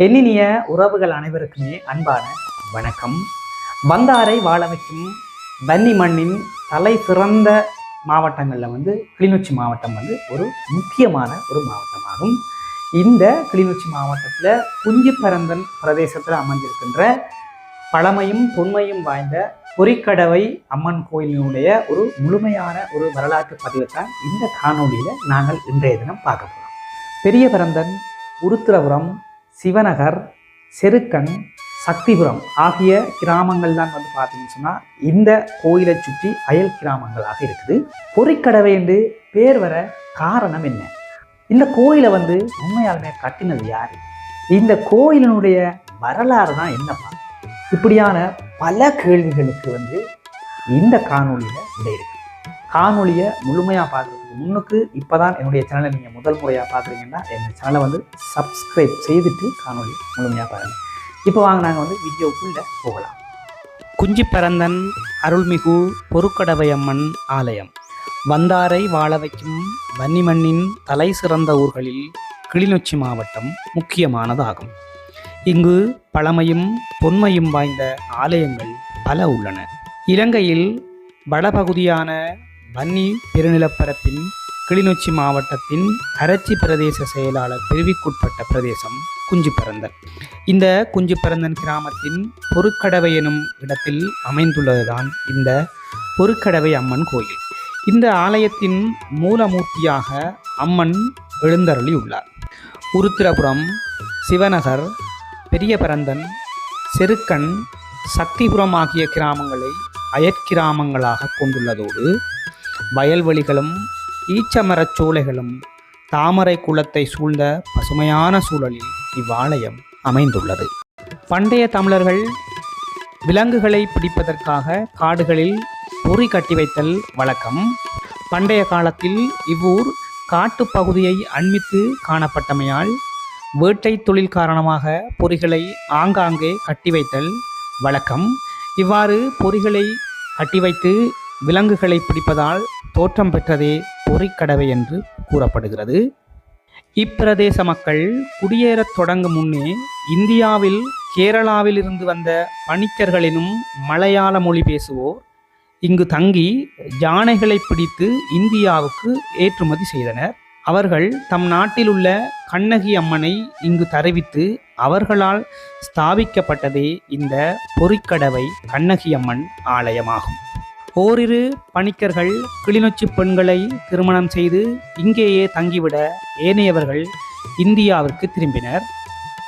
எண்ணினிய உறவுகள் அனைவருக்குமே அன்பான வணக்கம். வந்தாரை வாழ வைக்கும் வன்னி மண்ணின் தலை சிறந்த மாவட்டங்களில் கிளிநொச்சி மாவட்டம் ஒரு முக்கியமான ஒரு மாவட்டமாகும். இந்த கிளிநொச்சி மாவட்டத்தில் குஞ்சிப்பரந்தன் பிரதேசத்தில் அமைஞ்சிருக்கின்ற பழமையும் தொன்மையும் வாய்ந்த பொறிக்கடவை அம்மன் கோயிலினுடைய ஒரு முழுமையான ஒரு வரலாற்று பதிவை தான் இந்த காணொலியில் நாங்கள் இன்றைய தினம் பார்க்க போகிறோம். பெரிய பரந்தன், உருத்திரபுரம், சிவநகர், செருக்கன், சக்திபுரம் ஆகிய கிராமங்கள் தான் பார்த்தீங்கன்னு சொன்னால் இந்த கோயிலை சுற்றி அயல் கிராமங்களாக இருக்குது. பொறிக்கடவை என்று பேர் வர காரணம் என்ன? இந்த கோயிலை உண்மையாலுமே கட்டினது யாரு? இந்த கோயிலினுடைய வரலாறு தான் என்னப்பா? இப்படியான பல கேள்விகளுக்கு இந்த காணொலியில் விடை இருக்கு. காணொலியை முழுமையாக பார்க்குறதுக்கு முன்னுக்கு இப்போ தான் என்னுடைய சேனலை நீங்கள் முதல் முறையாக பார்க்குறீங்கன்னா எங்கள் சேனலை சப்ஸ்கிரைப் செய்துட்டு காணொலி முழுமையாக பாருங்கள். இப்போ வாங்க நாங்கள் வீடியோக்குள்ளே போகலாம். குஞ்சிப்பரந்தன் அருள்மிகு பொறுக்கடவை அம்மன் ஆலயம் வந்தாரை வாழ வைக்கும் வன்னிமண்ணின் தலை சிறந்த ஊர்களில் கிளிநொச்சி மாவட்டம் முக்கியமானதாகும். இங்கு பழமையும் தொன்மையும் வாய்ந்த ஆலயங்கள் பல உள்ளன. இலங்கையில் வடபகுதியான வன்னி பெருநிலப்பரப்பின் கிளிநொச்சி மாவட்டத்தின் கரச்சி பிரதேச செயலாளர் பிரிவுக்குட்பட்ட பிரதேசம் குஞ்சிப்பரந்தன். இந்த குஞ்சிப்பரந்தன் கிராமத்தின் பொறுக்கடவை எனும் இடத்தில் அமைந்துள்ளதுதான் இந்த பொறுக்கடவை அம்மன் கோயில். இந்த ஆலயத்தின் மூலமூர்த்தியாக அம்மன் எழுந்தருளி உள்ளார். உருத்திரபுரம், சிவநகர், பெரிய பரந்தன், செருக்கன், சக்திபுரம் ஆகிய கிராமங்களை அயற்கிராமங்களாக கொண்டுள்ளதோடு வயல்வெளிகளும் ஈச்சமரச் சோலைகளும் தாமரை குளத்தை சூழ்ந்த பசுமையான சூழலில் இவ்வாலயம் அமைந்துள்ளது. பண்டைய தமிழர்கள் விலங்குகளை பிடிப்பதற்காக காடுகளில் பொறி கட்டி வைத்தல் வழக்கம். பண்டைய காலத்தில் இவ்வூர் காட்டுப்பகுதியை அண்மித்து காணப்பட்டமையால் வேட்டை தொழில் காரணமாக பொறிகளை ஆங்காங்கே கட்டி வைத்தல் வழக்கம். இவ்வாறு பொறிகளை கட்டி வைத்து விலங்குகளை பிடிப்பதால் தோற்றம் பெற்றதே பொறிக்கடவை என்று கூறப்படுகிறது. இப்பிரதேச மக்கள் குடியேறத் தொடங்கும் முன்னே இந்தியாவில் கேரளாவில் இருந்து வந்த பணிக்கர்களினும் மலையாள மொழி பேசுவோர் இங்கு தங்கி யானைகளை பிடித்து இந்தியாவுக்கு ஏற்றுமதி செய்தனர். அவர்கள் தம் நாட்டில் உள்ள கண்ணகி அம்மனை இங்கு தருவித்து அவர்களால் ஸ்தாபிக்கப்பட்டதே இந்த பொறிக்கடவை கண்ணகி அம்மன் ஆலயமாகும். ஓரிரு பணிக்கர்கள் கிளிநொச்சி பெண்களை திருமணம் செய்து இங்கேயே தங்கிவிட ஏனையவர்கள் இந்தியாவிற்கு திரும்பினர்.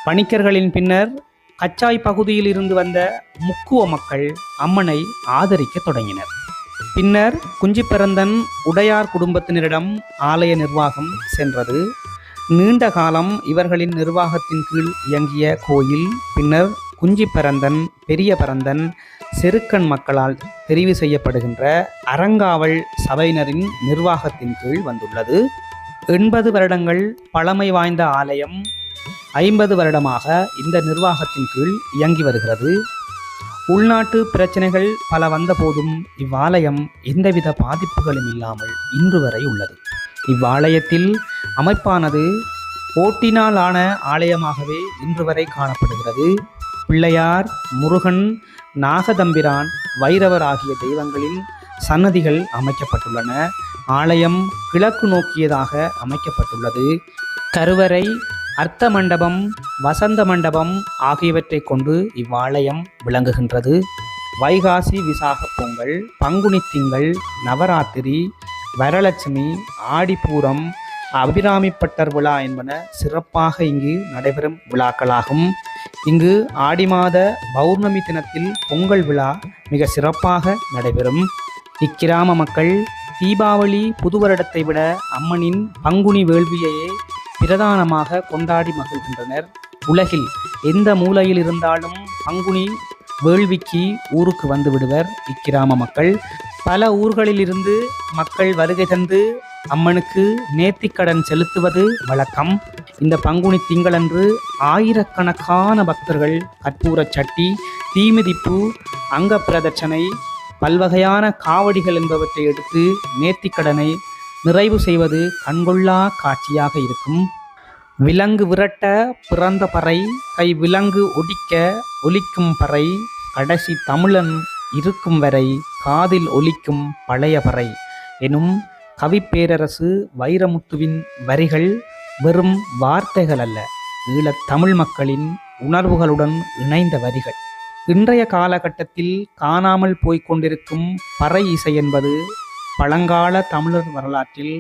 பணிக்கர்களின் பின்னர் கச்சாய் பகுதியில் இருந்து வந்த முக்குவ மக்கள் அம்மனை ஆதரிக்க தொடங்கினர். பின்னர் குஞ்சிப்பரந்தன் உடையார் குடும்பத்தினரிடம் ஆலய நிர்வாகம் சென்றது. நீண்ட காலம் இவர்களின் நிர்வாகத்தின் கீழ் இயங்கிய கோயில் பின்னர் குஞ்சிப்பரந்தன், பெரிய பரந்தன், செருக்கன் மக்களால் தெரிவு செய்யப்படுகின்ற அறங்காவல் சபையினரின் நிர்வாகத்தின் கீழ் வந்துள்ளது. 80 வருடங்கள் பழமை வாய்ந்த ஆலயம் 50 வருடமாக இந்த நிர்வாகத்தின் கீழ் இயங்கி வருகிறது. உள்நாட்டு பிரச்சனைகள் பல வந்த போதும் இவ்வாலயம் எந்தவித பாதிப்புகளும் இல்லாமல் இன்று வரை உள்ளது. இவ்வாலயத்தில் அமைப்பானது ஓட்டினால் ஆன ஆலயமாகவே இன்று வரை காணப்படுகிறது. பிள்ளையார், முருகன், நாகதம்பிரான், வைரவர் ஆகிய தெய்வங்களின் சன்னதிகள் அமைக்கப்பட்டுள்ளன. ஆலயம் கிழக்கு நோக்கியதாக அமைக்கப்பட்டுள்ளது. கருவறை, அர்த்த மண்டபம், வசந்த மண்டபம் ஆகியவற்றை கொண்டு இவ்வாலயம் விளங்குகின்றது. வைகாசி விசாக பொங்கல், பங்குனி திங்கள், நவராத்திரி, வரலட்சுமி, ஆடிப்பூரம், அபிராமிப்பட்டர் விழா என்பன சிறப்பாக இங்கு நடைபெறும் விழாக்களாகும். இங்கு ஆடி மாத பௌர்ணமி தினத்தில் பொங்கல் விழா மிக சிறப்பாக நடைபெறும். இக்கிராம மக்கள் தீபாவளி புது வருடத்தை விட அம்மனின் பங்குனி வேள்வியையே பிரதானமாக கொண்டாடி மகிழ்கின்றனர். உலகில் எந்த மூலையில் இருந்தாலும் பங்குனி வேள்விக்கு ஊருக்கு வந்து விடுவர் இக்கிராம மக்கள். பல ஊர்களில் இருந்து மக்கள் வருகை தந்து அம்மனுக்கு நேர்த்திக்கடன் செலுத்துவது வழக்கம். இந்த பங்குனி திங்களன்று ஆயிரக்கணக்கான பக்தர்கள் கற்பூரச் சட்டி, தீமிதிப்பு, அங்க பிரதட்சணை, பல்வகையான காவடிகள் என்பவற்றை எடுத்து நேர்த்திக்கடனை நிறைவு செய்வது கண்கொள்ளா காட்சியாக இருக்கும். விலங்கு விரட்ட பிறந்த பறை, கை விலங்கு ஒடிக்க ஒலிக்கும் பறை, கடைசி தமிழன் இருக்கும் வரை காதில் ஒலிக்கும் பழைய பறை எனும் கவிப்பேரரசு வைரமுத்துவின் வரிகள் வெறும் வார்த்தைகள் அல்ல, ஈழத் தமிழ் மக்களின் உணர்வுகளுடன் இணைந்த வரிகள். இன்றைய காலகட்டத்தில் காணாமல் போய்கொண்டிருக்கும் பறை இசை என்பது பழங்கால தமிழர் வரலாற்றில்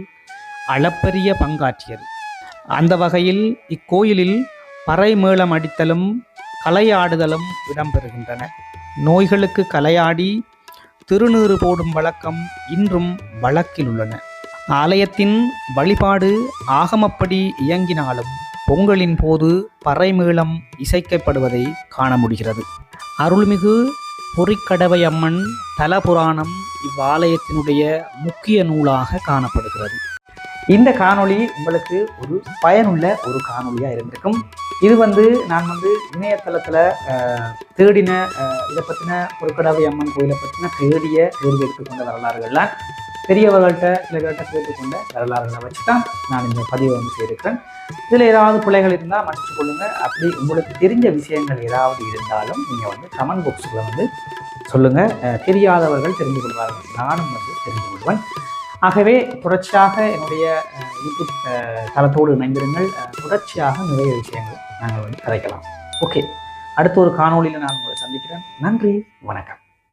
அளப்பரிய பங்காற்றியது. அந்த வகையில் இக்கோயிலில் பறை மேளம் அடித்தலும் கலையாடுதலும் இடம்பெறுகின்றன. நோய்களுக்கு கலையாடி திருநீறு போடும் வழக்கம் இன்றும் வழக்கில் உள்ளன. ஆலயத்தின் வழிபாடு ஆகமப்படி இயங்கினாலும் பொங்கலின் போது பறை மேளம் இசைக்கப்படுவதை காண முடிகிறது. அருள்மிகு பொறிக்கடவை அம்மன் தலபுராணம் இவ்வாலயத்தினுடைய முக்கிய நூலாக காணப்படுகிறது. இந்த காணொளி உங்களுக்கு ஒரு பயனுள்ள ஒரு காணொளியாக இருந்திருக்கும். இது நான் இணையதளத்தில் தேடின இதை பற்றின பொறிக்கடவை அம்மன் கோயிலை பற்றின தேடி எடுத்துக்கொண்ட வரலாறுகள்லாம் பெரியவர்கள்ட்ட சிலர்கிட்ட கேட்டுக்கொண்ட வரலாறுகளை வச்சு தான் நான் இந்த பதிவை செய்திருக்கிறேன். இதில் ஏதாவது பிள்ளைகள் இருந்தால் மன்னிச்சு கொள்ளுங்கள். அப்படி உங்களுக்கு தெரிஞ்ச விஷயங்கள் ஏதாவது இருந்தாலும் நீங்கள் கமெண்ட் பாக்ஸில் சொல்லுங்கள். தெரியாதவர்கள் தெரிந்து கொள்வார்கள், நானும் தெரிந்து கொள்வேன். ஆகவே தொடர்ச்சியாக என்னுடைய யூடியூப் தளத்தோடு இணைந்திருங்கள். தொடர்ச்சியாக நிறைய விஷயங்கள் நாங்கள் கதைக்கலாம். ஓகே, அடுத்த ஒரு காணொளியில் நான் உங்களை சந்திக்கிறேன். நன்றி, வணக்கம்.